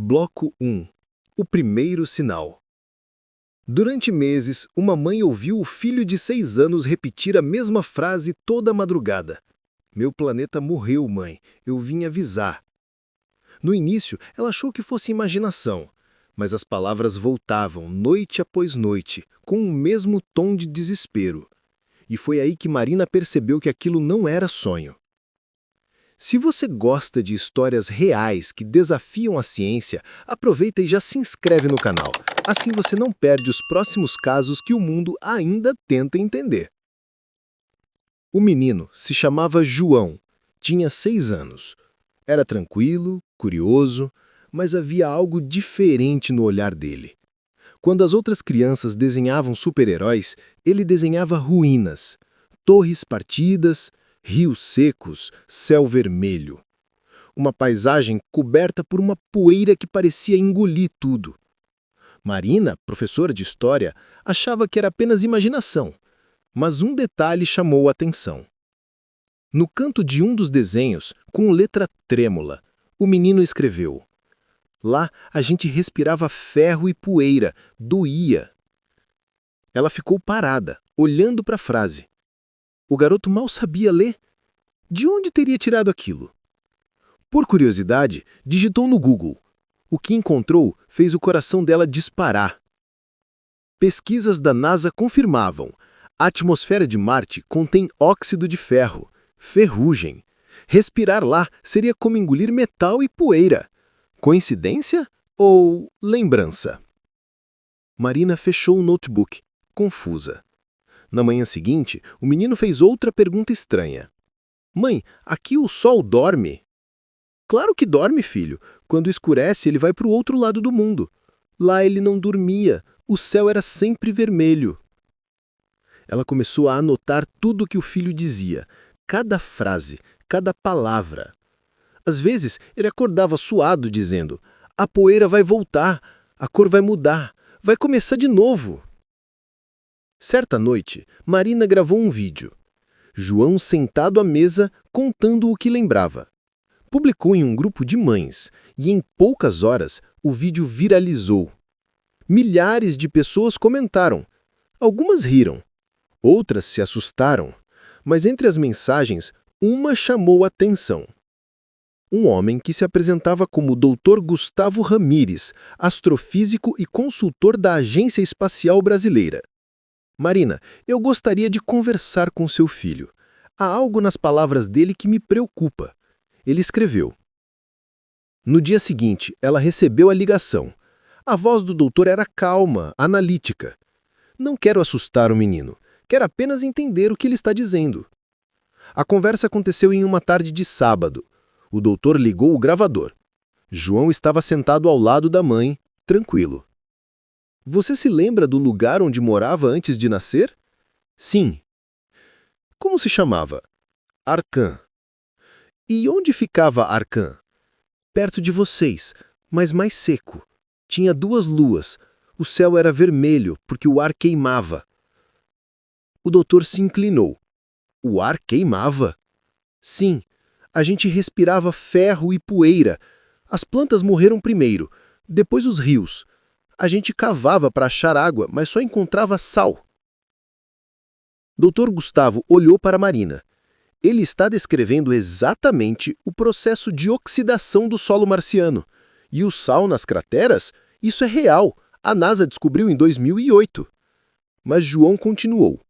Bloco 1. O primeiro sinal. Durante meses, uma mãe ouviu o filho de 6 anos repetir a mesma frase toda madrugada. "Meu planeta morreu, mãe. Eu vim avisar." No início, ela achou que fosse imaginação, mas as palavras voltavam noite após noite, com o mesmo tom de desespero. E foi aí que Marina percebeu que aquilo não era sonho. Se você gosta de histórias reais que desafiam a ciência, aproveita e já se inscreve no canal. Assim você não perde os próximos casos que o mundo ainda tenta entender. O menino se chamava João, tinha 6 anos. Era tranquilo, curioso, mas havia algo diferente no olhar dele. Quando as outras crianças desenhavam super-heróis, ele desenhava ruínas, torres partidas, rios secos, céu vermelho. Uma paisagem coberta por uma poeira que parecia engolir tudo. Marina, professora de história, achava que era apenas imaginação, mas um detalhe chamou a atenção. No canto de um dos desenhos, com letra trêmula, o menino escreveu: "Lá a gente respirava ferro e poeira, doía." Ela ficou parada, olhando para a frase. O garoto mal sabia ler. De onde teria tirado aquilo? Por curiosidade, digitou no Google. O que encontrou fez o coração dela disparar. Pesquisas da NASA confirmavam: a atmosfera de Marte contém óxido de ferro, ferrugem. Respirar lá seria como engolir metal e poeira. Coincidência ou lembrança? Marina fechou o notebook, confusa. Na manhã seguinte, o menino fez outra pergunta estranha. "Mãe, aqui o sol dorme?" "Claro que dorme, filho. Quando escurece, ele vai para o outro lado do mundo." "Lá ele não dormia. O céu era sempre vermelho." Ela começou a anotar tudo o que o filho dizia, cada frase, cada palavra. Às vezes, ele acordava suado, dizendo: "A poeira vai voltar, a cor vai mudar, vai começar de novo." Certa noite, Marina gravou um vídeo. João sentado à mesa, contando o que lembrava. Publicou em um grupo de mães, e em poucas horas o vídeo viralizou. Milhares de pessoas comentaram. Algumas riram, outras se assustaram, mas entre as mensagens, uma chamou a atenção. Um homem que se apresentava como Dr. Gustavo Ramires, astrofísico e consultor da Agência Espacial Brasileira. "Marina, eu gostaria de conversar com seu filho. Há algo nas palavras dele que me preocupa." Ele escreveu. No dia seguinte, ela recebeu a ligação. A voz do doutor era calma, analítica. "Não quero assustar o menino. Quero apenas entender o que ele está dizendo." A conversa aconteceu em uma tarde de sábado. O doutor ligou o gravador. João estava sentado ao lado da mãe, tranquilo. "Você se lembra do lugar onde morava antes de nascer?" "Sim." "Como se chamava?" "Arcã." "E onde ficava Arcã?" "Perto de vocês, mas mais seco. Tinha 2 luas. O céu era vermelho, porque o ar queimava." O doutor se inclinou. "O ar queimava?" "Sim. A gente respirava ferro e poeira. As plantas morreram primeiro, depois os rios. A gente cavava para achar água, mas só encontrava sal." Dr. Gustavo olhou para Marina. Ele está descrevendo exatamente o processo de oxidação do solo marciano. E o sal nas crateras? Isso é real. A NASA descobriu em 2008. Mas João continuou.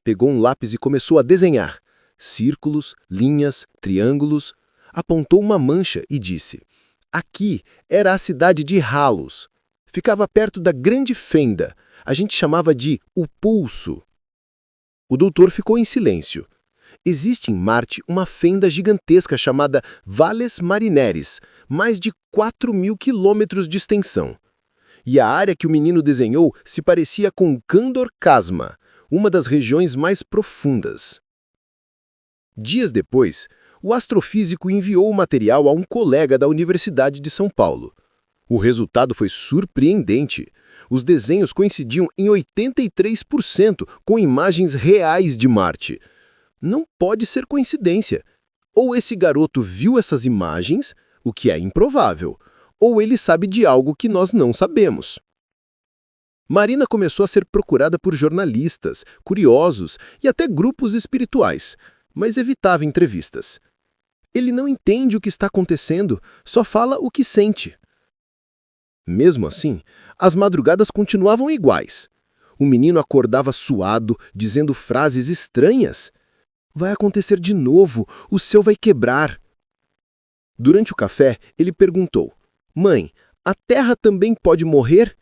Pegou um lápis e começou a desenhar. Círculos, linhas, triângulos. Apontou uma mancha e disse: "Aqui era a cidade de Halos. Ficava perto da Grande Fenda. A gente chamava de o Pulso." O doutor ficou em silêncio. Existe em Marte uma fenda gigantesca chamada Valles Marineris, mais de 4.000 quilômetros de extensão. E a área que o menino desenhou se parecia com Kandor Chasma, uma das regiões mais profundas. Dias depois, o astrofísico enviou o material a um colega da Universidade de São Paulo. O resultado foi surpreendente. Os desenhos coincidiam em 83% com imagens reais de Marte. Não pode ser coincidência. Ou esse garoto viu essas imagens, o que é improvável, ou ele sabe de algo que nós não sabemos. Marina começou a ser procurada por jornalistas, curiosos e até grupos espirituais, mas evitava entrevistas. Ele não entende o que está acontecendo, só fala o que sente. Mesmo assim, as madrugadas continuavam iguais. O menino acordava suado, dizendo frases estranhas. Vai acontecer de novo, o céu vai quebrar. Durante o café, ele perguntou: Mãe, a terra também pode morrer?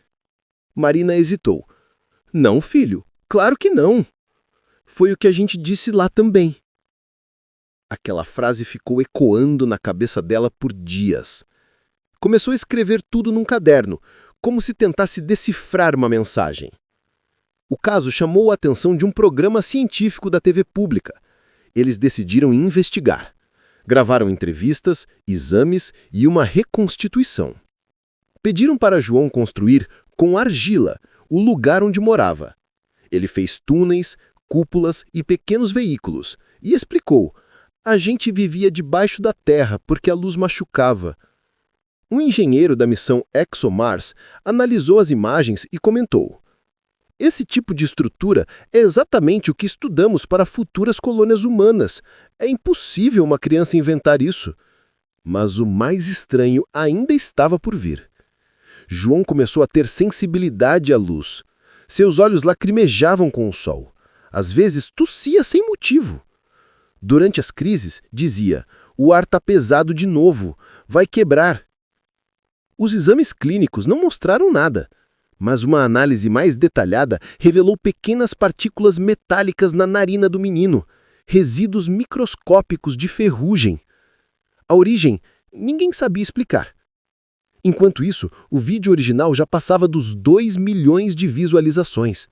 Marina hesitou. Não, filho, claro que não. Foi o que a gente disse lá também. Aquela frase ficou ecoando na cabeça dela por dias. Começou a escrever tudo num caderno, como se tentasse decifrar uma mensagem. O caso chamou a atenção de um programa científico da TV pública. Eles decidiram investigar. Gravaram entrevistas, exames e uma reconstituição. Pediram para João construir, com argila, o lugar onde morava. Ele fez túneis, cúpulas e pequenos veículos e explicou: a gente vivia debaixo da terra porque a luz machucava. Um engenheiro da missão ExoMars analisou as imagens e comentou: esse tipo de estrutura é exatamente o que estudamos para futuras colônias humanas. É impossível uma criança inventar isso. Mas o mais estranho ainda estava por vir. João começou a ter sensibilidade à luz. Seus olhos lacrimejavam com o sol. Às vezes, tossia sem motivo. Durante as crises, dizia: o ar está pesado de novo, vai quebrar. Os exames clínicos não mostraram nada, mas uma análise mais detalhada revelou pequenas partículas metálicas na narina do menino, resíduos microscópicos de ferrugem. A origem, ninguém sabia explicar. Enquanto isso, o vídeo original já passava dos 2 milhões de visualizações.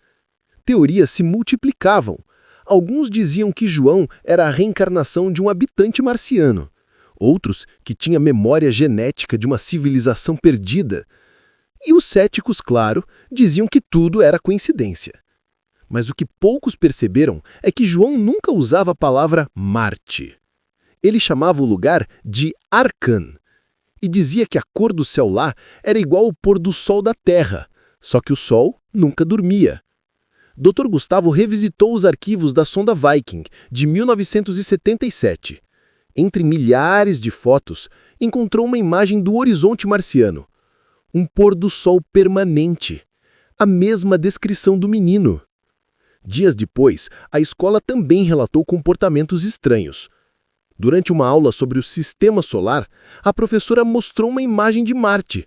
Teorias se multiplicavam. Alguns diziam que João era a reencarnação de um habitante marciano. Outros que tinha memória genética de uma civilização perdida. E os céticos, claro, diziam que tudo era coincidência. Mas o que poucos perceberam é que João nunca usava a palavra Marte. Ele chamava o lugar de Arcan e dizia que a cor do céu lá era igual ao pôr do sol da Terra, só que o sol nunca dormia. Dr. Gustavo revisitou os arquivos da sonda Viking, de 1977. Entre milhares de fotos, encontrou uma imagem do horizonte marciano. Um pôr do sol permanente. A mesma descrição do menino. Dias depois, a escola também relatou comportamentos estranhos. Durante uma aula sobre o sistema solar, a professora mostrou uma imagem de Marte.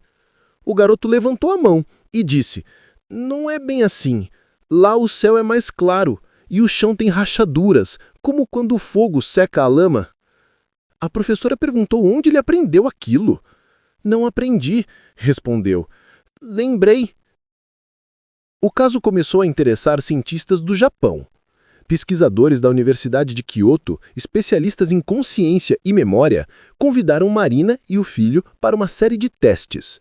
O garoto levantou a mão e disse: não é bem assim. Lá o céu é mais claro e o chão tem rachaduras, como quando o fogo seca a lama. A professora perguntou onde ele aprendeu aquilo. Não aprendi, respondeu. Lembrei. O caso começou a interessar cientistas do Japão. Pesquisadores da Universidade de Kyoto, especialistas em consciência e memória, convidaram Marina e o filho para uma série de testes.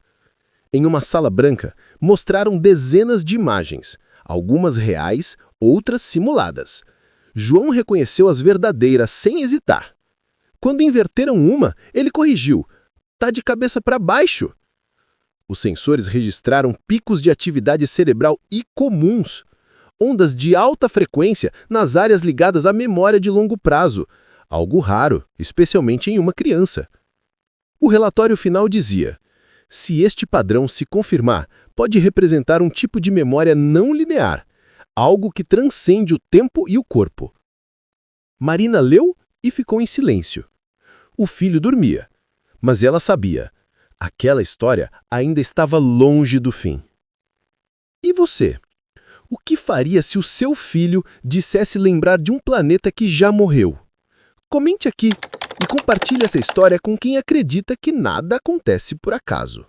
Em uma sala branca, mostraram dezenas de imagens, algumas reais, outras simuladas. João reconheceu as verdadeiras sem hesitar. Quando inverteram uma, ele corrigiu: "Tá de cabeça para baixo." Os sensores registraram picos de atividade cerebral incomuns, ondas de alta frequência nas áreas ligadas à memória de longo prazo, algo raro, especialmente em uma criança. O relatório final dizia: se este padrão se confirmar, pode representar um tipo de memória não linear, algo que transcende o tempo e o corpo. Marina leu e ficou em silêncio. O filho dormia, mas ela sabia: aquela história ainda estava longe do fim. E você? O que faria se o seu filho dissesse lembrar de um planeta que já morreu? Comente aqui e compartilhe essa história com quem acredita que nada acontece por acaso.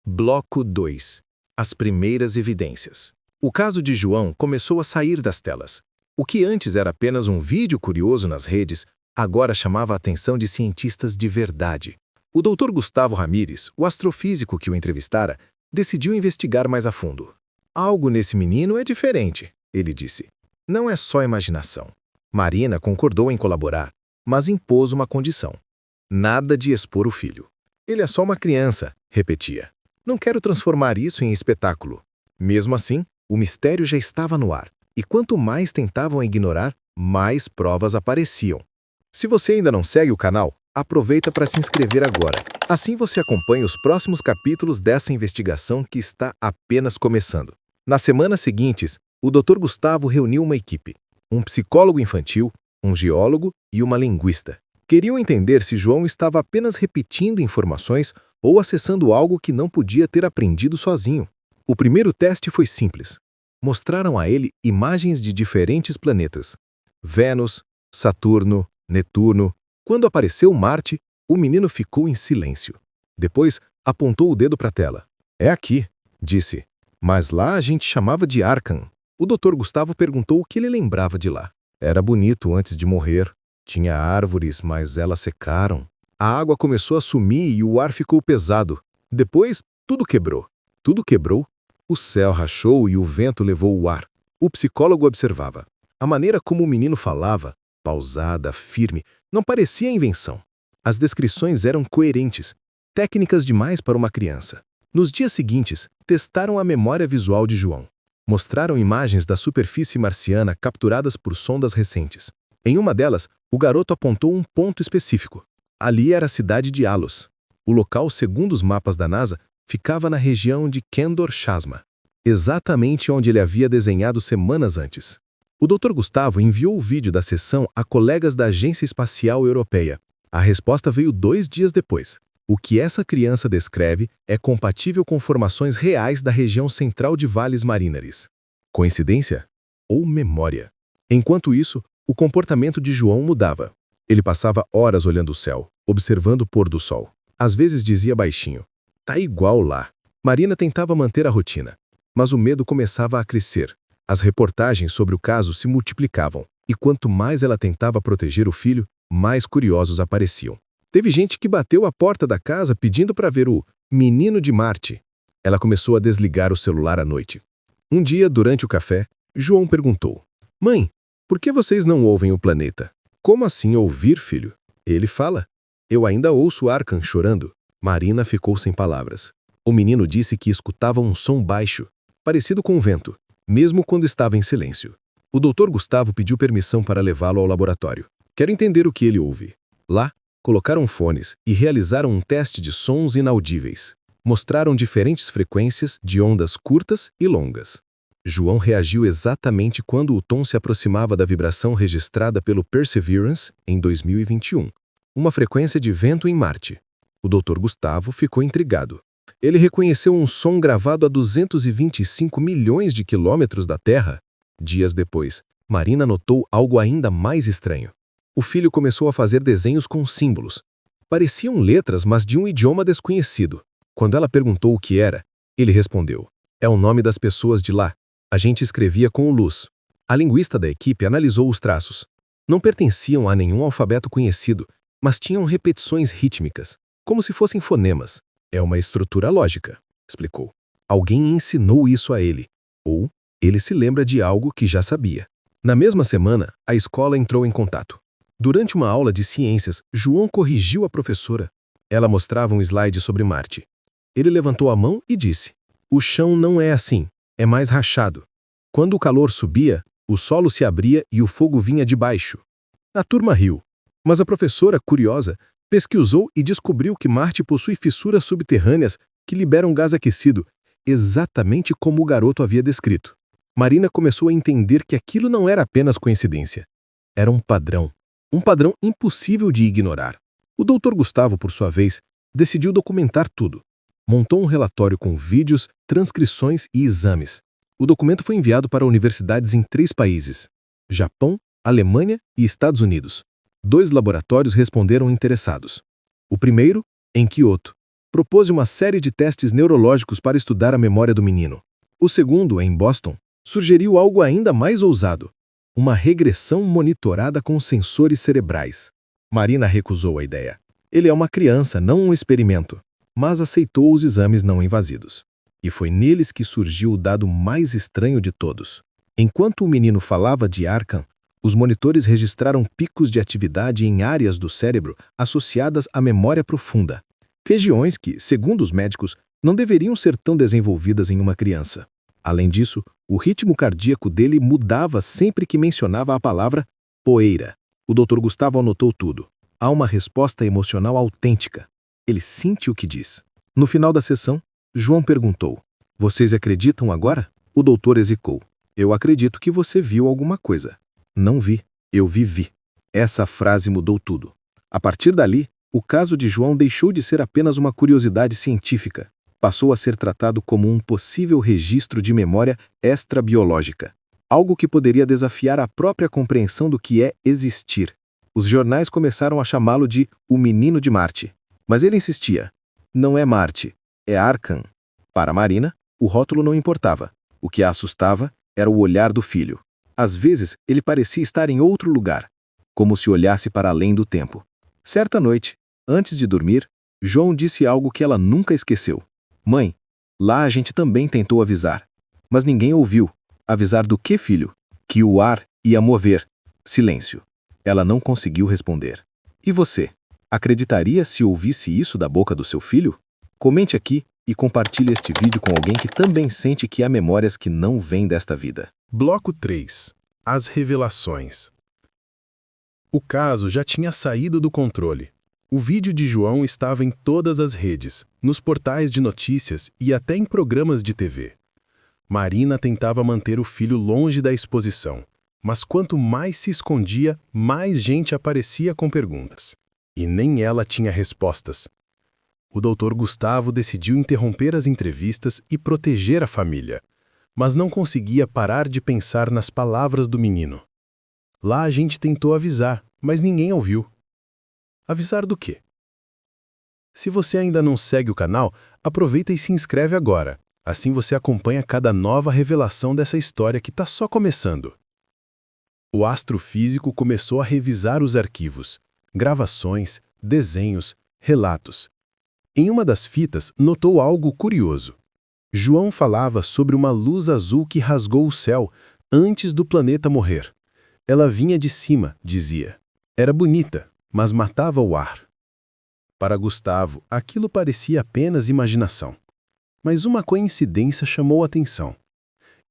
Bloco 2. As primeiras evidências. O caso de João começou a sair das telas. O que antes era apenas um vídeo curioso nas redes, agora chamava a atenção de cientistas de verdade. O Dr. Gustavo Ramírez, o astrofísico que o entrevistara, decidiu investigar mais a fundo. Algo nesse menino é diferente, ele disse. Não é só imaginação. Marina concordou em colaborar, mas impôs uma condição: nada de expor o filho. Ele é só uma criança, repetia. Não quero transformar isso em espetáculo. Mesmo assim, o mistério já estava no ar, e quanto mais tentavam ignorar, mais provas apareciam. Se você ainda não segue o canal, aproveita para se inscrever agora. Assim você acompanha os próximos capítulos dessa investigação que está apenas começando. Nas semanas seguintes, o Dr. Gustavo reuniu uma equipe, um psicólogo infantil, um geólogo e uma linguista. Queriam entender se João estava apenas repetindo informações ou acessando algo que não podia ter aprendido sozinho. O primeiro teste foi simples. Mostraram a ele imagens de diferentes planetas. Vênus, Saturno, Netuno. Quando apareceu Marte, o menino ficou em silêncio. Depois, apontou o dedo para a tela. É aqui, disse. Mas lá a gente chamava de Arkham. O Dr. Gustavo perguntou o que ele lembrava de lá. Era bonito antes de morrer. Tinha árvores, mas elas secaram. A água começou a sumir e o ar ficou pesado. Depois, tudo quebrou. Tudo quebrou. O céu rachou e o vento levou o ar. O psicólogo observava. A maneira como o menino falava, pausada, firme, não parecia invenção. As descrições eram coerentes, técnicas demais para uma criança. Nos dias seguintes, testaram a memória visual de João. Mostraram imagens da superfície marciana capturadas por sondas recentes. Em uma delas, o garoto apontou um ponto específico. Ali era a cidade de Alos. O local, segundo os mapas da NASA, ficava na região de Kendor Chasma, exatamente onde ele havia desenhado semanas antes. O Dr. Gustavo enviou o vídeo da sessão a colegas da Agência Espacial Europeia. A resposta veio 2 dias depois. O que essa criança descreve é compatível com formações reais da região central de Valles Marineris. Coincidência? Ou memória? Enquanto isso, o comportamento de João mudava. Ele passava horas olhando o céu, observando o pôr do sol. Às vezes dizia baixinho, tá igual lá. Marina tentava manter a rotina, mas o medo começava a crescer. As reportagens sobre o caso se multiplicavam, e quanto mais ela tentava proteger o filho, mais curiosos apareciam. Teve gente que bateu a porta da casa pedindo para ver o menino de Marte. Ela começou a desligar o celular à noite. Um dia, durante o café, João perguntou, Mãe, por que vocês não ouvem o planeta? Como assim ouvir, filho? Ele fala. Eu ainda ouço Arkham chorando. Marina ficou sem palavras. O menino disse que escutava um som baixo, parecido com o vento, mesmo quando estava em silêncio. O Dr. Gustavo pediu permissão para levá-lo ao laboratório. Quero entender o que ele ouve. Lá, colocaram fones e realizaram um teste de sons inaudíveis. Mostraram diferentes frequências de ondas curtas e longas. João reagiu exatamente quando o tom se aproximava da vibração registrada pelo Perseverance em 2021, uma frequência de vento em Marte. O Dr. Gustavo ficou intrigado. Ele reconheceu um som gravado a 225 milhões de quilômetros da Terra. Dias depois, Marina notou algo ainda mais estranho. O filho começou a fazer desenhos com símbolos. Pareciam letras, mas de um idioma desconhecido. Quando ela perguntou o que era, ele respondeu, é o nome das pessoas de lá. A gente escrevia com luz. A linguista da equipe analisou os traços. Não pertenciam a nenhum alfabeto conhecido, mas tinham repetições rítmicas, como se fossem fonemas. É uma estrutura lógica, explicou. Alguém ensinou isso a ele, ou ele se lembra de algo que já sabia. Na mesma semana, a escola entrou em contato. Durante uma aula de ciências, João corrigiu a professora. Ela mostrava um slide sobre Marte. Ele levantou a mão e disse, o chão não é assim, é mais rachado. Quando o calor subia, o solo se abria e o fogo vinha de baixo. A turma riu, mas a professora, curiosa, pesquisou e descobriu que Marte possui fissuras subterrâneas que liberam gás aquecido, exatamente como o garoto havia descrito. Marina começou a entender que aquilo não era apenas coincidência. Era um padrão impossível de ignorar. O Dr. Gustavo, por sua vez, decidiu documentar tudo. Montou um relatório com vídeos, transcrições e exames. O documento foi enviado para universidades em 3 países, Japão, Alemanha e Estados Unidos. 2 laboratórios responderam interessados. O primeiro, em Kyoto, propôs uma série de testes neurológicos para estudar a memória do menino. O segundo, em Boston, sugeriu algo ainda mais ousado, uma regressão monitorada com sensores cerebrais. Marina recusou a ideia. Ele é uma criança, não um experimento, mas aceitou os exames não invasivos. E foi neles que surgiu o dado mais estranho de todos. Enquanto o menino falava de Arkham, os monitores registraram picos de atividade em áreas do cérebro associadas à memória profunda. Regiões que, segundo os médicos, não deveriam ser tão desenvolvidas em uma criança. Além disso, o ritmo cardíaco dele mudava sempre que mencionava a palavra poeira. O Dr. Gustavo anotou tudo. Há uma resposta emocional autêntica. Ele sente o que diz. No final da sessão, João perguntou: "Vocês acreditam agora?" O doutor hesicou. "Eu acredito que você viu alguma coisa." "Não vi, eu vivi." Essa frase mudou tudo. A partir dali, o caso de João deixou de ser apenas uma curiosidade científica. Passou a ser tratado como um possível registro de memória extrabiológica. Algo que poderia desafiar a própria compreensão do que é existir. Os jornais começaram a chamá-lo de o Menino de Marte. Mas ele insistia: "Não é Marte, é Arkham." Para Marina, o rótulo não importava. O que a assustava era o olhar do filho. Às vezes, ele parecia estar em outro lugar, como se olhasse para além do tempo. Certa noite, antes de dormir, João disse algo que ela nunca esqueceu. "Mãe, lá a gente também tentou avisar. Mas ninguém ouviu." "Avisar do quê, filho?" "Que o ar ia mover." Silêncio. Ela não conseguiu responder. "E você? Acreditaria se ouvisse isso da boca do seu filho?" Comente aqui e compartilhe este vídeo com alguém que também sente que há memórias que não vêm desta vida. Bloco 3. As revelações. O caso já tinha saído do controle. O vídeo de João estava em todas as redes, nos portais de notícias e até em programas de TV. Marina tentava manter o filho longe da exposição, mas quanto mais se escondia, mais gente aparecia com perguntas. E nem ela tinha respostas. O Dr. Gustavo decidiu interromper as entrevistas e proteger a família, mas não conseguia parar de pensar nas palavras do menino. Lá a gente tentou avisar, mas ninguém ouviu. Avisar do quê? Se você ainda não segue o canal, aproveita e se inscreve agora. Assim você acompanha cada nova revelação dessa história que está só começando. O astrofísico começou a revisar os arquivos, gravações, desenhos, relatos. Em uma das fitas, notou algo curioso. João falava sobre uma luz azul que rasgou o céu antes do planeta morrer. Ela vinha de cima, dizia. Era bonita, mas matava o ar. Para Gustavo, aquilo parecia apenas imaginação. Mas uma coincidência chamou a atenção.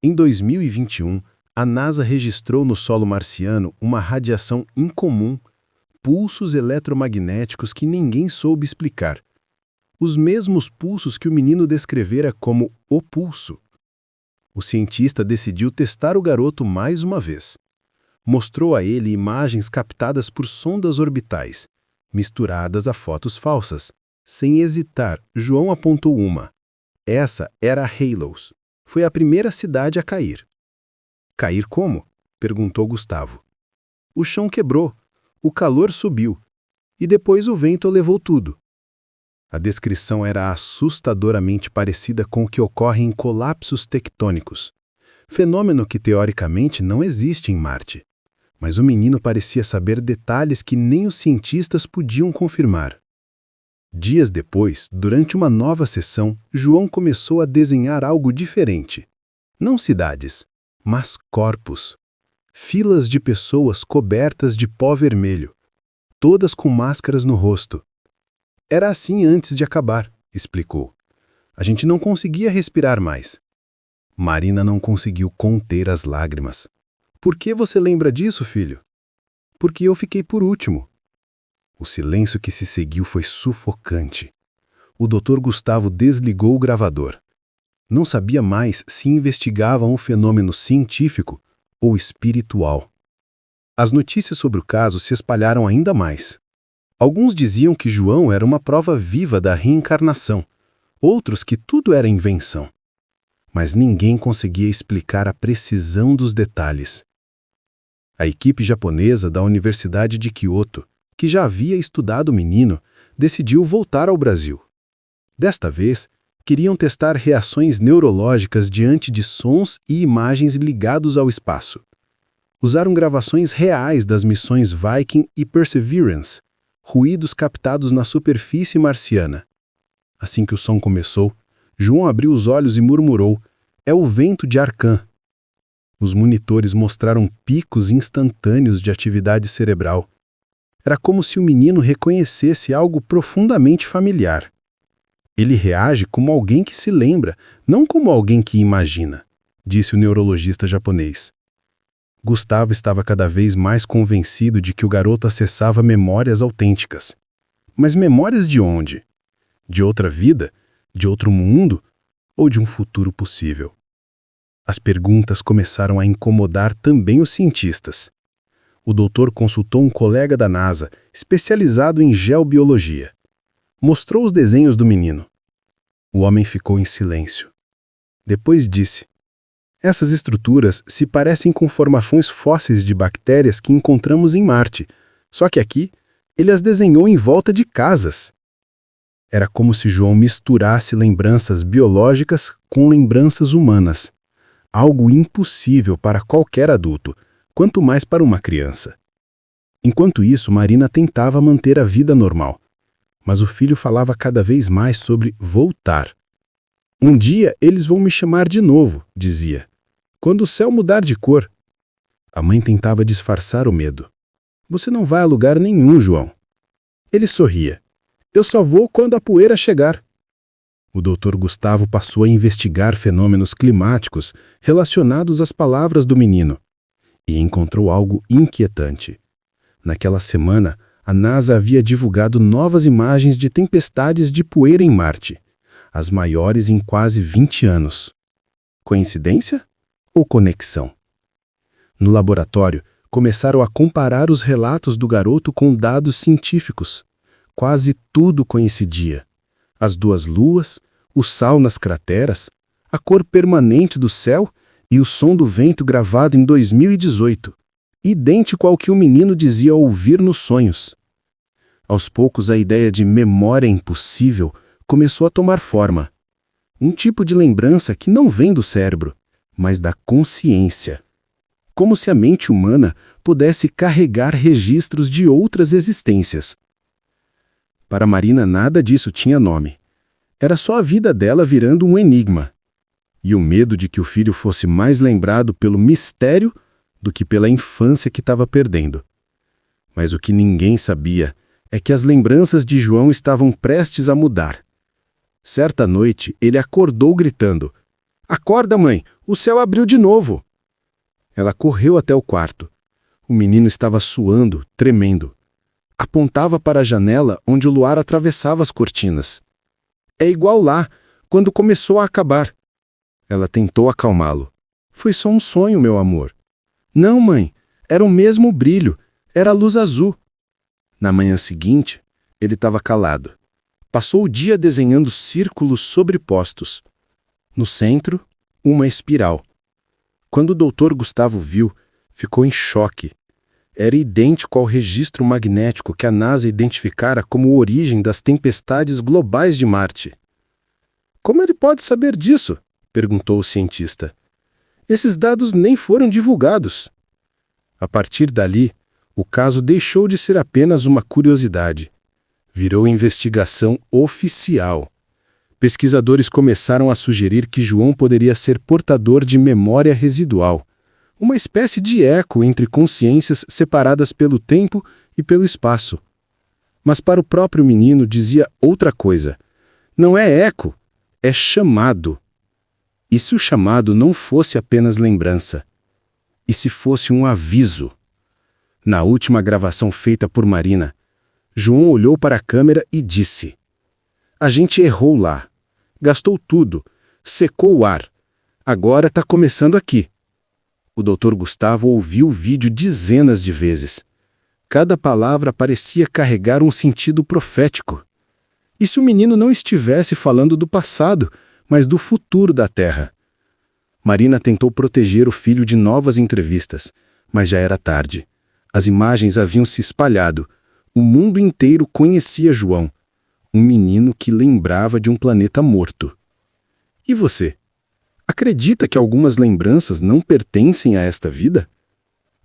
Em 2021, a NASA registrou no solo marciano uma radiação incomum, pulsos eletromagnéticos que ninguém soube explicar. Os mesmos pulsos que o menino descrevera como o pulso. O cientista decidiu testar o garoto mais uma vez. Mostrou a ele imagens captadas por sondas orbitais, misturadas a fotos falsas. Sem hesitar, João apontou uma. Essa era a Halos. Foi a primeira cidade a cair. Cair como? Perguntou Gustavo. O chão quebrou, o calor subiu, e depois o vento levou tudo. A descrição era assustadoramente parecida com o que ocorre em colapsos tectônicos, fenômeno que teoricamente não existe em Marte. Mas o menino parecia saber detalhes que nem os cientistas podiam confirmar. Dias depois, durante uma nova sessão, João começou a desenhar algo diferente. Não cidades, mas corpos. Filas de pessoas cobertas de pó vermelho, todas com máscaras no rosto. Era assim antes de acabar, explicou. A gente não conseguia respirar mais. Marina não conseguiu conter as lágrimas. Por que você lembra disso, filho? Porque eu fiquei por último. O silêncio que se seguiu foi sufocante. O Dr. Gustavo desligou o gravador. Não sabia mais se investigavam um fenômeno científico ou espiritual. As notícias sobre o caso se espalharam ainda mais. Alguns diziam que João era uma prova viva da reencarnação, outros que tudo era invenção. Mas ninguém conseguia explicar a precisão dos detalhes. A equipe japonesa da Universidade de Kyoto, que já havia estudado o menino, decidiu voltar ao Brasil. Desta vez, queriam testar reações neurológicas diante de sons e imagens ligados ao espaço. Usaram gravações reais das missões Viking e Perseverance, ruídos captados na superfície marciana. Assim que o som começou, João abriu os olhos e murmurou: "É o vento de Arkham." Os monitores mostraram picos instantâneos de atividade cerebral. Era como se o menino reconhecesse algo profundamente familiar. Ele reage como alguém que se lembra, não como alguém que imagina, disse o neurologista japonês. Gustavo estava cada vez mais convencido de que o garoto acessava memórias autênticas. Mas memórias de onde? De outra vida? De outro mundo? Ou de um futuro possível? As perguntas começaram a incomodar também os cientistas. O doutor consultou um colega da NASA, especializado em geobiologia. Mostrou os desenhos do menino. O homem ficou em silêncio. Depois disse: essas estruturas se parecem com formações fósseis de bactérias que encontramos em Marte, só que aqui ele as desenhou em volta de casas. Era como se João misturasse lembranças biológicas com lembranças humanas. Algo impossível para qualquer adulto, quanto mais para uma criança. Enquanto isso, Marina tentava manter a vida normal. Mas o filho falava cada vez mais sobre voltar. Um dia eles vão me chamar de novo, dizia. Quando o céu mudar de cor. A mãe tentava disfarçar o medo. Você não vai a lugar nenhum, João. Ele sorria. Eu só vou quando a poeira chegar. O doutor Gustavo passou a investigar fenômenos climáticos relacionados às palavras do menino e encontrou algo inquietante. Naquela semana, a NASA havia divulgado novas imagens de tempestades de poeira em Marte, as maiores em quase 20 anos. Coincidência ou conexão? No laboratório, começaram a comparar os relatos do garoto com dados científicos. Quase tudo coincidia. As duas luas, o sal nas crateras, a cor permanente do céu e o som do vento gravado em 2018, idêntico ao que o menino dizia ouvir nos sonhos. Aos poucos, a ideia de memória impossível começou a tomar forma. Um tipo de lembrança que não vem do cérebro, mas da consciência. Como se a mente humana pudesse carregar registros de outras existências. Para Marina, nada disso tinha nome. Era só a vida dela virando um enigma. E o medo de que o filho fosse mais lembrado pelo mistério do que pela infância que estava perdendo. Mas o que ninguém sabia é que as lembranças de João estavam prestes a mudar. Certa noite, ele acordou gritando: Acorda, mãe! O céu abriu de novo! Ela correu até o quarto. O menino estava suando, tremendo. Apontava para a janela onde o luar atravessava as cortinas. É igual lá, quando começou a acabar. Ela tentou acalmá-lo. Foi só um sonho, meu amor. Não, mãe, era o mesmo brilho, era a luz azul. Na manhã seguinte, ele estava calado. Passou o dia desenhando círculos sobrepostos. No centro, uma espiral. Quando o doutor Gustavo viu, ficou em choque. Era idêntico ao registro magnético que a NASA identificara como origem das tempestades globais de Marte. Como ele pode saber disso? Perguntou o cientista. Esses dados nem foram divulgados. A partir dali, o caso deixou de ser apenas uma curiosidade. Virou investigação oficial. Pesquisadores começaram a sugerir que João poderia ser portador de memória residual, uma espécie de eco entre consciências separadas pelo tempo e pelo espaço. Mas para o próprio menino dizia outra coisa. Não é eco, é chamado. E se o chamado não fosse apenas lembrança? E se fosse um aviso? Na última gravação feita por Marina, João olhou para a câmera e disse: A gente errou lá. Gastou tudo. Secou o ar. Agora está começando aqui. O Dr. Gustavo ouviu o vídeo dezenas de vezes. Cada palavra parecia carregar um sentido profético. E se o menino não estivesse falando do passado, mas do futuro da Terra? Marina tentou proteger o filho de novas entrevistas, mas já era tarde. As imagens haviam se espalhado. O mundo inteiro conhecia João, um menino que lembrava de um planeta morto. E você? Acredita que algumas lembranças não pertencem a esta vida?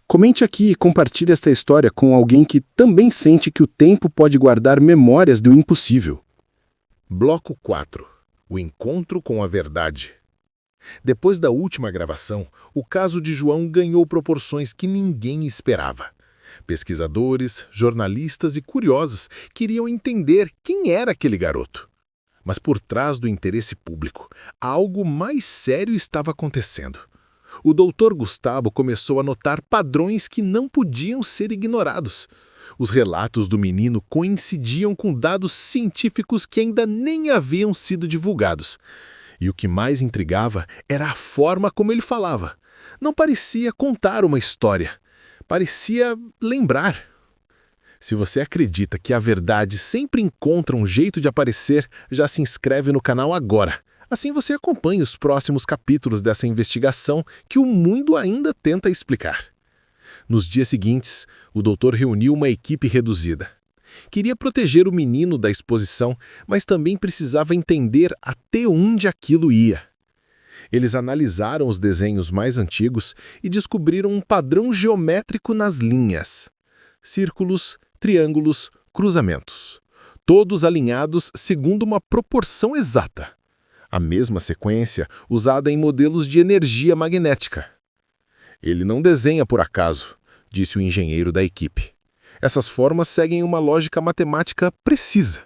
Comente aqui e compartilhe esta história com alguém que também sente que o tempo pode guardar memórias do impossível. Bloco 4. O encontro com a verdade. Depois da última gravação, o caso de João ganhou proporções que ninguém esperava. Pesquisadores, jornalistas e curiosos queriam entender quem era aquele garoto. Mas por trás do interesse público, algo mais sério estava acontecendo. O doutor Gustavo começou a notar padrões que não podiam ser ignorados. Os relatos do menino coincidiam com dados científicos que ainda nem haviam sido divulgados. E o que mais intrigava era a forma como ele falava. Não parecia contar uma história, parecia lembrar. Se você acredita que a verdade sempre encontra um jeito de aparecer, já se inscreve no canal agora. Assim você acompanha os próximos capítulos dessa investigação que o mundo ainda tenta explicar. Nos dias seguintes, o doutor reuniu uma equipe reduzida. Queria proteger o menino da exposição, mas também precisava entender até onde aquilo ia. Eles analisaram os desenhos mais antigos e descobriram um padrão geométrico nas linhas. Círculos, triângulos, cruzamentos. Todos alinhados segundo uma proporção exata. A mesma sequência usada em modelos de energia magnética. Ele não desenha por acaso, disse o engenheiro da equipe. Essas formas seguem uma lógica matemática precisa.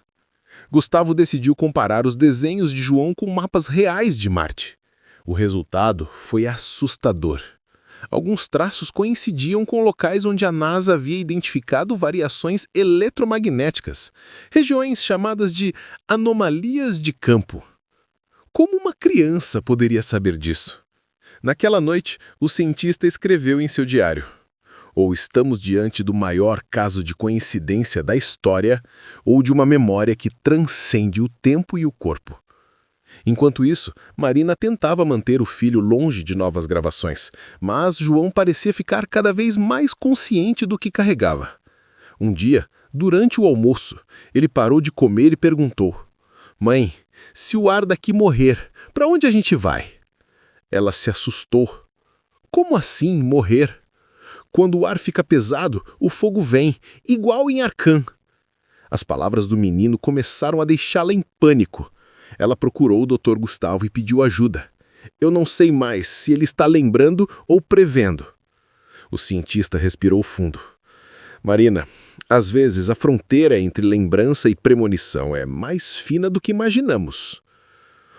Gustavo decidiu comparar os desenhos de João com mapas reais de Marte. O resultado foi assustador. Alguns traços coincidiam com locais onde a NASA havia identificado variações eletromagnéticas, regiões chamadas de anomalias de campo. Como uma criança poderia saber disso? Naquela noite, o cientista escreveu em seu diário: ou estamos diante do maior caso de coincidência da história, ou de uma memória que transcende o tempo e o corpo. Enquanto isso, Marina tentava manter o filho longe de novas gravações, mas João parecia ficar cada vez mais consciente do que carregava. Um dia, durante o almoço, ele parou de comer e perguntou: Mãe, se o ar daqui morrer, para onde a gente vai? Ela se assustou. Como assim morrer? Quando o ar fica pesado, o fogo vem, igual em Arcan. As palavras do menino começaram a deixá-la em pânico. Ela procurou o Dr. Gustavo e pediu ajuda. Eu não sei mais se ele está lembrando ou prevendo. O cientista respirou fundo. Marina, às vezes a fronteira entre lembrança e premonição é mais fina do que imaginamos.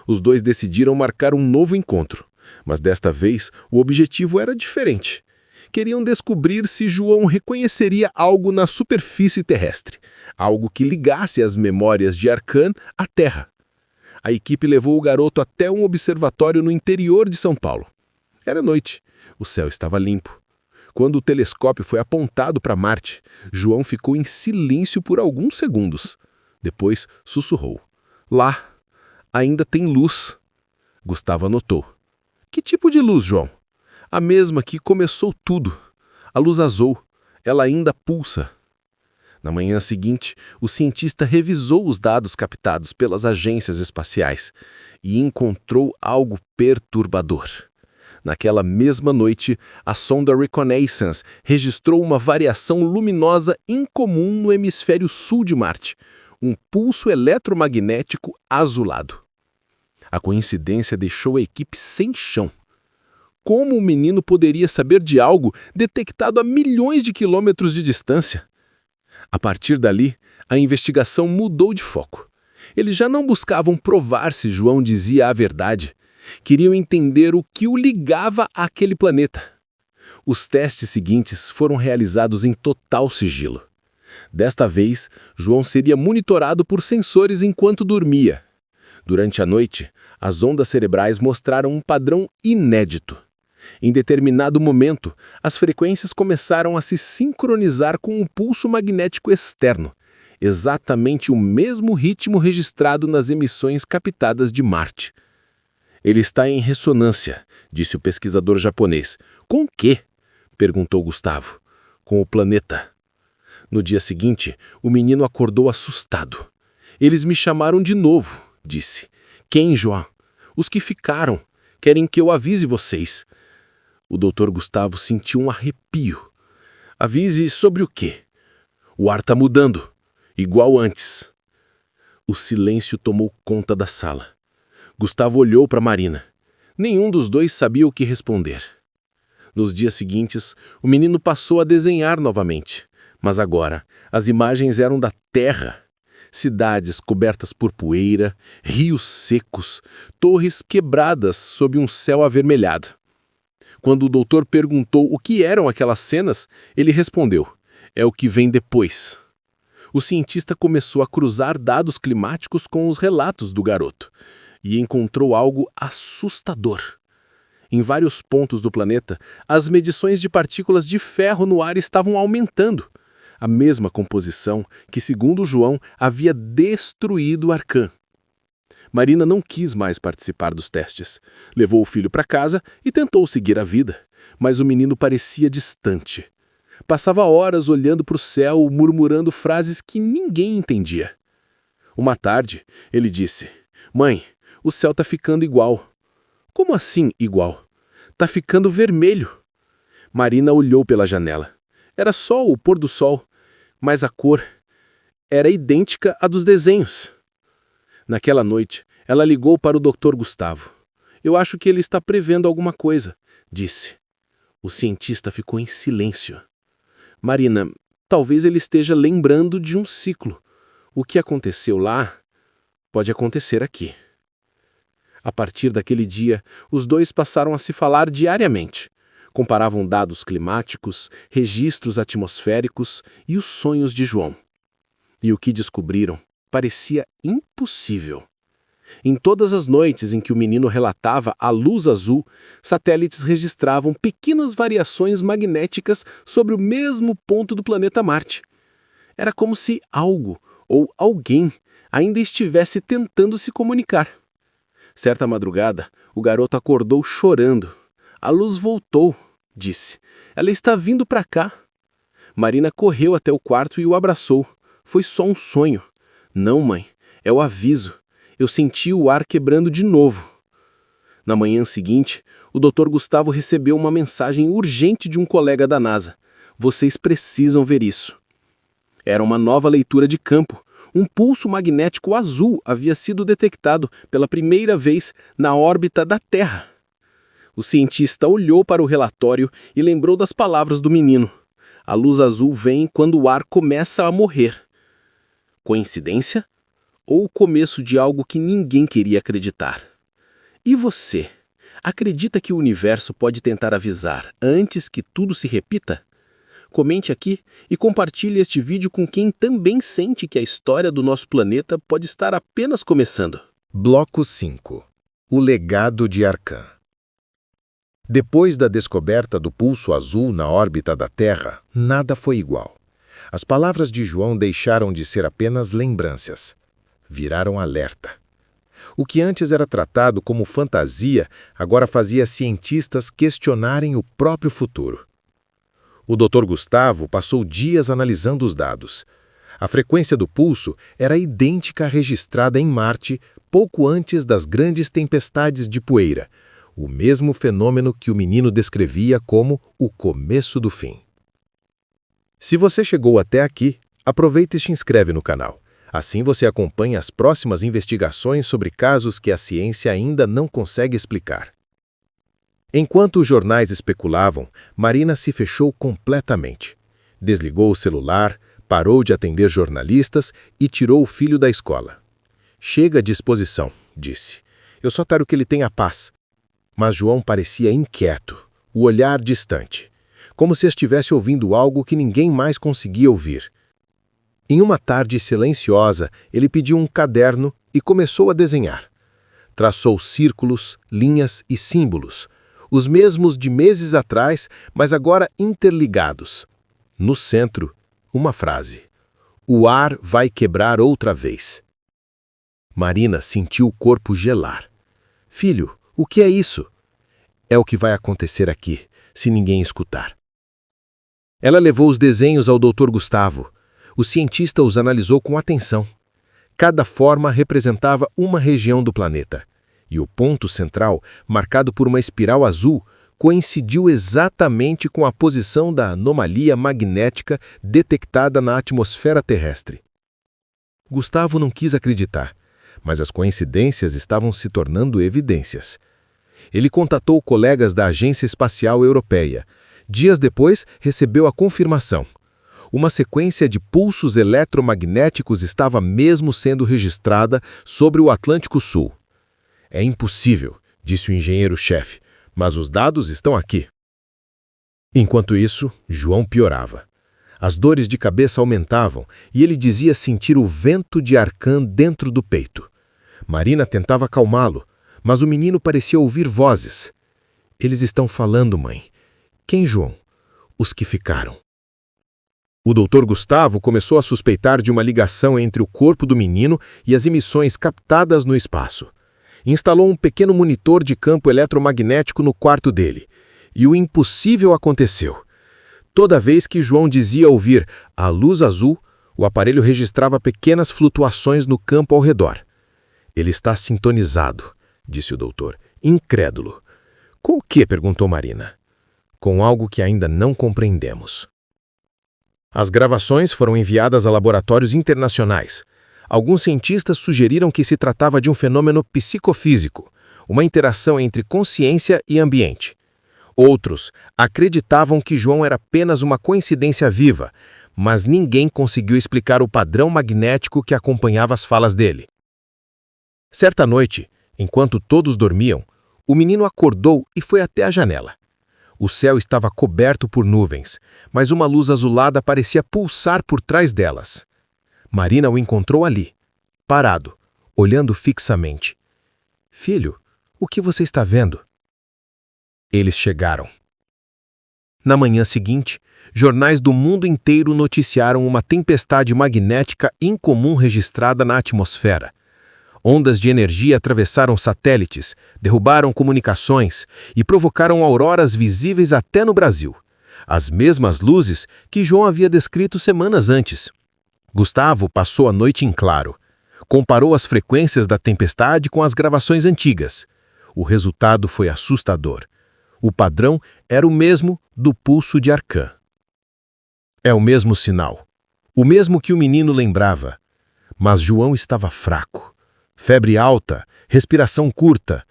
Os dois decidiram marcar um novo encontro, mas desta vez o objetivo era diferente. Queriam descobrir se João reconheceria algo na superfície terrestre, algo que ligasse as memórias de Arcan à Terra. A equipe levou o garoto até um observatório no interior de São Paulo. Era noite, o céu estava limpo. Quando o telescópio foi apontado para Marte, João ficou em silêncio por alguns segundos. Depois sussurrou: Lá, ainda tem luz. Gustavo anotou. Que tipo de luz, João? A mesma que começou tudo. A luz azul. Ela ainda pulsa. Na manhã seguinte, o cientista revisou os dados captados pelas agências espaciais e encontrou algo perturbador. Naquela mesma noite, a sonda Reconnaissance registrou uma variação luminosa incomum no hemisfério sul de Marte, um pulso eletromagnético azulado. A coincidência deixou a equipe sem chão. Como o menino poderia saber de algo detectado a milhões de quilômetros de distância? A partir dali, a investigação mudou de foco. Eles já não buscavam provar se João dizia a verdade. Queriam entender o que o ligava àquele planeta. Os testes seguintes foram realizados em total sigilo. Desta vez, João seria monitorado por sensores enquanto dormia. Durante a noite, as ondas cerebrais mostraram um padrão inédito. Em determinado momento, as frequências começaram a se sincronizar com um pulso magnético externo, exatamente o mesmo ritmo registrado nas emissões captadas de Marte. Ele está em ressonância, disse o pesquisador japonês. Com o quê? Perguntou Gustavo. Com o planeta. No dia seguinte, o menino acordou assustado. Eles me chamaram de novo, disse. Quem, João? Os que ficaram. Querem que eu avise vocês. O Dr. Gustavo sentiu um arrepio. Avise sobre o quê? O ar está mudando, igual antes. O silêncio tomou conta da sala. Gustavo olhou para Marina. Nenhum dos dois sabia o que responder. Nos dias seguintes, o menino passou a desenhar novamente, mas agora as imagens eram da Terra. Cidades cobertas por poeira, rios secos, torres quebradas sob um céu avermelhado. Quando o doutor perguntou o que eram aquelas cenas, ele respondeu: "É o que vem depois." O cientista começou a cruzar dados climáticos com os relatos do garoto e encontrou algo assustador. Em vários pontos do planeta, as medições de partículas de ferro no ar estavam aumentando. A mesma composição que, segundo João, havia destruído Arcã. Marina não quis mais participar dos testes. Levou o filho para casa e tentou seguir a vida, mas o menino parecia distante. Passava horas olhando para o céu, murmurando frases que ninguém entendia. Uma tarde, ele disse: "Mãe, o céu está ficando igual." "Como assim igual?" "Tá ficando vermelho." Marina olhou pela janela. Era só o pôr do sol, mas a cor era idêntica à dos desenhos. Naquela noite, ela ligou para o Dr. Gustavo. "Eu acho que ele está prevendo alguma coisa", disse. O cientista ficou em silêncio. "Marina, talvez ele esteja lembrando de um ciclo. O que aconteceu lá pode acontecer aqui." A partir daquele dia, os dois passaram a se falar diariamente. Comparavam dados climáticos, registros atmosféricos e os sonhos de João. E o que descobriram parecia impossível. Em todas as noites em que o menino relatava a luz azul, satélites registravam pequenas variações magnéticas sobre o mesmo ponto do planeta Marte. Era como se algo ou alguém ainda estivesse tentando se comunicar. Certa madrugada, o garoto acordou chorando. "A luz voltou", disse. "Ela está vindo para cá." Marina correu até o quarto e o abraçou. "Foi só um sonho." "Não, mãe, é o aviso. Eu senti o ar quebrando de novo." Na manhã seguinte, o Dr. Gustavo recebeu uma mensagem urgente de um colega da NASA. "Vocês precisam ver isso." Era uma nova leitura de campo. Um pulso magnético azul havia sido detectado pela primeira vez na órbita da Terra. O cientista olhou para o relatório e lembrou das palavras do menino. A luz azul vem quando o ar começa a morrer. Coincidência? Ou o começo de algo que ninguém queria acreditar? E você? Acredita que o universo pode tentar avisar antes que tudo se repita? Comente aqui e compartilhe este vídeo com quem também sente que a história do nosso planeta pode estar apenas começando. Bloco 5. O legado de Arcã. Depois da descoberta do pulso azul na órbita da Terra, nada foi igual. As palavras de João deixaram de ser apenas lembranças. Viraram alerta. O que antes era tratado como fantasia, agora fazia cientistas questionarem o próprio futuro. O Dr. Gustavo passou dias analisando os dados. A frequência do pulso era idêntica à registrada em Marte pouco antes das grandes tempestades de poeira, o mesmo fenômeno que o menino descrevia como o começo do fim. Se você chegou até aqui, aproveita e se inscreve no canal. Assim você acompanha as próximas investigações sobre casos que a ciência ainda não consegue explicar. Enquanto os jornais especulavam, Marina se fechou completamente. Desligou o celular, parou de atender jornalistas e tirou o filho da escola. "Chega de exposição", disse. "Eu só quero que ele tenha paz." Mas João parecia inquieto, o olhar distante, como se estivesse ouvindo algo que ninguém mais conseguia ouvir. Em uma tarde silenciosa, ele pediu um caderno e começou a desenhar. Traçou círculos, linhas e símbolos, os mesmos de meses atrás, mas agora interligados. No centro, uma frase: "O ar vai quebrar outra vez." Marina sentiu o corpo gelar. "Filho, o que é isso?" "É o que vai acontecer aqui, se ninguém escutar." Ela levou os desenhos ao Dr. Gustavo. O cientista os analisou com atenção. Cada forma representava uma região do planeta. E o ponto central, marcado por uma espiral azul, coincidiu exatamente com a posição da anomalia magnética detectada na atmosfera terrestre. Gustavo não quis acreditar, mas as coincidências estavam se tornando evidências. Ele contatou colegas da Agência Espacial Europeia. Dias depois, recebeu a confirmação. Uma sequência de pulsos eletromagnéticos estava mesmo sendo registrada sobre o Atlântico Sul. É impossível, disse o engenheiro-chefe, mas os dados estão aqui. Enquanto isso, João piorava. As dores de cabeça aumentavam e ele dizia sentir o vento de Arcã dentro do peito. Marina tentava acalmá-lo, mas o menino parecia ouvir vozes. Eles estão falando, mãe. Quem, João? Os que ficaram. O doutor Gustavo começou a suspeitar de uma ligação entre o corpo do menino e as emissões captadas no espaço. Instalou um pequeno monitor de campo eletromagnético no quarto dele. E o impossível aconteceu. Toda vez que João dizia ouvir a luz azul, o aparelho registrava pequenas flutuações no campo ao redor. Ele está sintonizado, disse o doutor, incrédulo. Com o que? Perguntou Marina. Com algo que ainda não compreendemos. As gravações foram enviadas a laboratórios internacionais. Alguns cientistas sugeriram que se tratava de um fenômeno psicofísico, uma interação entre consciência e ambiente. Outros acreditavam que João era apenas uma coincidência viva, mas ninguém conseguiu explicar o padrão magnético que acompanhava as falas dele. Certa noite, enquanto todos dormiam, o menino acordou e foi até a janela. O céu estava coberto por nuvens, mas uma luz azulada parecia pulsar por trás delas. Marina o encontrou ali, parado, olhando fixamente. Filho, o que você está vendo? Eles chegaram. Na manhã seguinte, jornais do mundo inteiro noticiaram uma tempestade magnética incomum registrada na atmosfera. Ondas de energia atravessaram satélites, derrubaram comunicações e provocaram auroras visíveis até no Brasil. As mesmas luzes que João havia descrito semanas antes. Gustavo passou a noite em claro. Comparou as frequências da tempestade com as gravações antigas. O resultado foi assustador. O padrão era o mesmo do pulso de Arcã. É o mesmo sinal. O mesmo que o menino lembrava. Mas João estava fraco. Febre alta, respiração curta.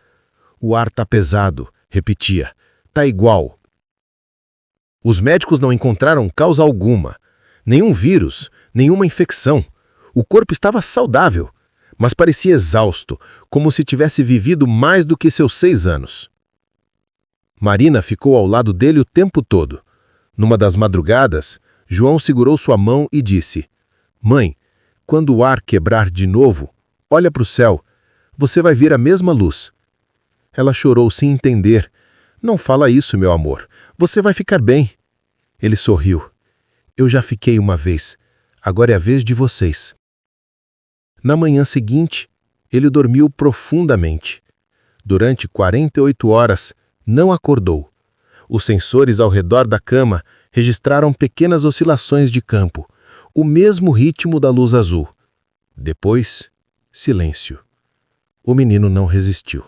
O ar tá pesado, repetia. Tá igual. Os médicos não encontraram causa alguma. Nenhum vírus, nenhuma infecção. O corpo estava saudável, mas parecia exausto, como se tivesse vivido mais do que seus 6 anos. Marina ficou ao lado dele o tempo todo. Numa das madrugadas, João segurou sua mão e disse: Mãe, quando o ar quebrar de novo, olha para o céu. Você vai ver a mesma luz. Ela chorou sem entender. Não fala isso, meu amor. Você vai ficar bem. Ele sorriu. Eu já fiquei uma vez. Agora é a vez de vocês. Na manhã seguinte, ele dormiu profundamente. Durante 48 horas, não acordou. Os sensores ao redor da cama registraram pequenas oscilações de campo, o mesmo ritmo da luz azul. Depois, silêncio. O menino não resistiu.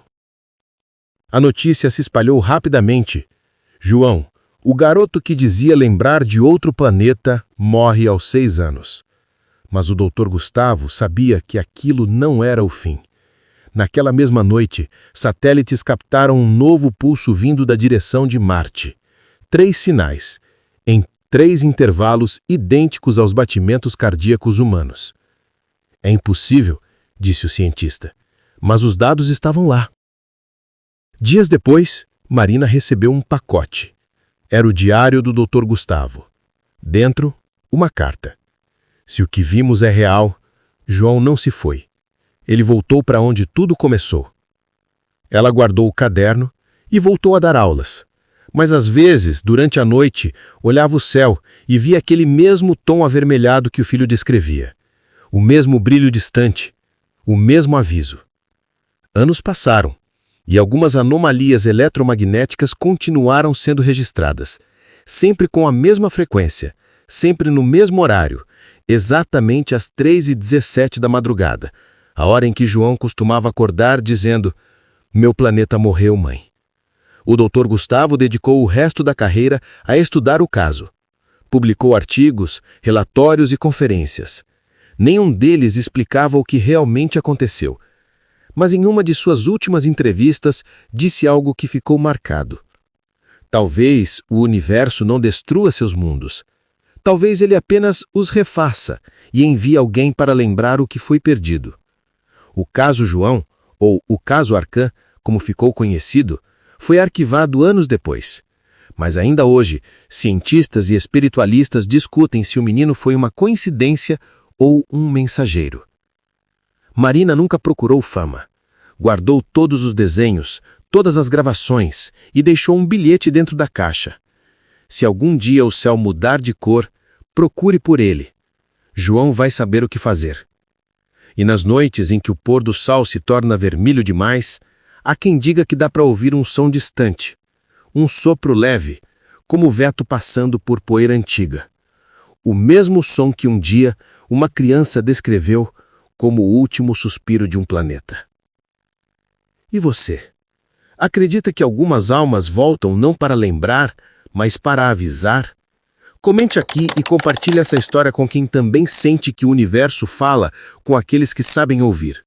A notícia se espalhou rapidamente. João, o garoto que dizia lembrar de outro planeta, morre aos 6 anos. Mas o doutor Gustavo sabia que aquilo não era o fim. Naquela mesma noite, satélites captaram um novo pulso vindo da direção de Marte. 3 sinais, em 3 intervalos idênticos aos batimentos cardíacos humanos. É impossível, disse o cientista, mas os dados estavam lá. Dias depois, Marina recebeu um pacote. Era o diário do Dr. Gustavo. Dentro, uma carta. Se o que vimos é real, João não se foi. Ele voltou para onde tudo começou. Ela guardou o caderno e voltou a dar aulas. Mas às vezes, durante a noite, olhava o céu e via aquele mesmo tom avermelhado que o filho descrevia. O mesmo brilho distante, o mesmo aviso. Anos passaram e algumas anomalias eletromagnéticas continuaram sendo registradas, sempre com a mesma frequência, sempre no mesmo horário, exatamente às 3h17 da madrugada, a hora em que João costumava acordar dizendo: "Meu planeta morreu, mãe." O Dr. Gustavo dedicou o resto da carreira a estudar o caso. Publicou artigos, relatórios e conferências. Nenhum deles explicava o que realmente aconteceu. Mas em uma de suas últimas entrevistas, disse algo que ficou marcado. Talvez o universo não destrua seus mundos. Talvez ele apenas os refaça e envie alguém para lembrar o que foi perdido. O caso João, ou o caso Arcan, como ficou conhecido, foi arquivado anos depois. Mas ainda hoje, cientistas e espiritualistas discutem se o menino foi uma coincidência ou um mensageiro. Marina nunca procurou fama. Guardou todos os desenhos, todas as gravações e deixou um bilhete dentro da caixa. Se algum dia o céu mudar de cor, procure por ele. João vai saber o que fazer. E nas noites em que o pôr do sol se torna vermelho demais, há quem diga que dá para ouvir um som distante, um sopro leve, como o vento passando por poeira antiga. O mesmo som que um dia uma criança descreveu como o último suspiro de um planeta. E você? Acredita que algumas almas voltam não para lembrar, mas para avisar? Comente aqui e compartilhe essa história com quem também sente que o universo fala com aqueles que sabem ouvir.